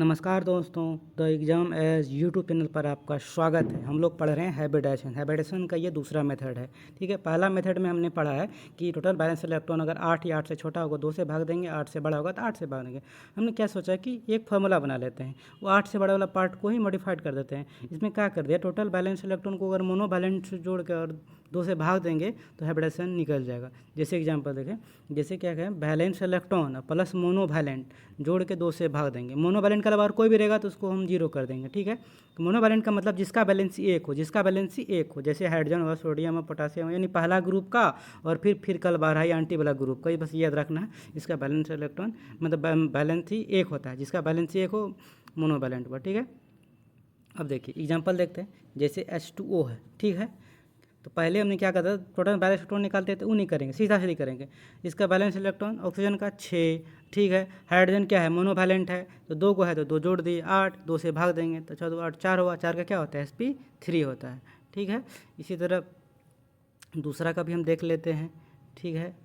नमस्कार दोस्तों, the exam edge YouTube channel पर आपका स्वागत है। हम लोग पढ़ रहे हैं हैबिटेशन का ये दूसरा मेथड है। ठीक है, पहला मेथड में हमने पढ़ा है कि टोटल बैलेंस इलेक्ट्रॉन अगर 8 या 8 से छोटा होगा 2 से भाग देंगे, 8 से बड़ा होगा तो 8 से भाग देंगे। हमने क्या सोचा कि एक फार्मूला बना लेते हैं, वो 8 से बड़ा वाला पार्ट को ही मॉडिफाइड कर देते हैं। इसमें क्या कर दिया, टोटल बैलेंस इलेक्ट्रॉन को अगर मोनोवैलेंट से जोड़ के और 2 से भाग देंगे तो हैबिटेशन निकल जाएगा। जैसे एग्जांपल देखें, जैसे क्या कहें, बैलेंस इलेक्ट्रॉन प्लस मोनोवैलेंट जोड़ के 2 से भाग देंगे। मोनोवैलेंट का अलावा और कोई भी रहेगा तो उसको हम जीरो कर देंगे। ठीक है, तो मोनोवैलेंट का मतलब जिसका वैलेंसी एक हो, जिसका वैलेंसी एक हो, जैसे हाइड्रोजन और सोडियम और पोटासियम, यानी पहला ग्रुप का और फिर कल बारह या एंटी वाला ग्रुप का। बस याद रखना है, इसका बैलेंस इलेक्ट्रॉन मतलब बैलेंस ही एक होता है, जिसका बैलेंस एक हो मोनोवैलेंट पर। ठीक है, अब देखिए एग्जांपल देखते हैं। जैसे H2O है, ठीक है, तो पहले हमने क्या करता था, टोटल बैलेंस इलेक्ट्रॉन निकालते थे, वो नहीं करेंगे, सीधा सीधी करेंगे। इसका बैलेंस इलेक्ट्रॉन ऑक्सीजन का 6, ठीक है। हाइड्रोजन क्या है, मोनोवैलेंट है, तो 2 को है तो 2 जोड़ दिए, 8, 2 से भाग देंगे तो 4 2 8 4 हुआ। 4 का क्या होता है, sp3 होता है। ठीक है, इसी तरह दूसरा का भी हम देख लेते हैं। ठीक है,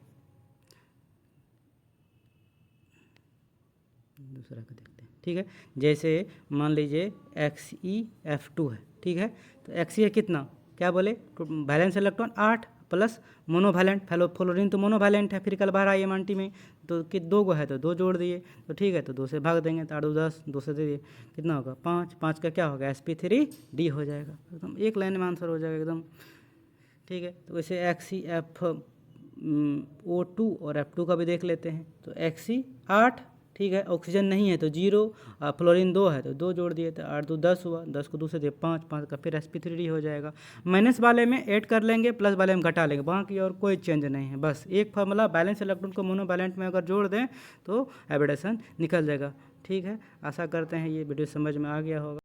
दूसरा का देखते हैं। ठीक है, जैसे मान लीजिए XeF2 है, ठीक है, तो Xe है कितना, क्या बोले, balance electron 8 plus monovalent, fluorine तो मोनोवैलेंट है, फिर कल बाहर आई एम में तो कि 2 को है तो 2 जोड़ दिए, तो ठीक है, तो 2 से भाग देंगे तो 8 10, 2 से दे दिए, कितना होगा 5, 5 का क्या होगा, sp3d हो जाएगा। एकदम एक लाइन में आंसर हो जाएगा एकदम। ठीक है, तो वैसे XeFO2 और F2 का भी देख लेते हैं। तो Xe 8, ठीक है, ऑक्सीजन नहीं है तो 0, फ्लोरीन 2 है तो 2 जोड़ दिए तो 8 2 10 हुआ, 10 को 2 से दिए 5, 5 का फिर sp3d हो जाएगा। माइनस वाले में ऐड कर लेंगे, प्लस वाले में घटा लेंगे, बाकी और कोई चेंज नहीं है। बस एक फार्मूला, बैलेंस इलेक्ट्रॉन को मोनोवैलेंट में अगर जोड़ दें तो हैबिटेशन निकल जाएगा। ठीक है, आशा करते हैं ये वीडियो समझ में आ गया होगा।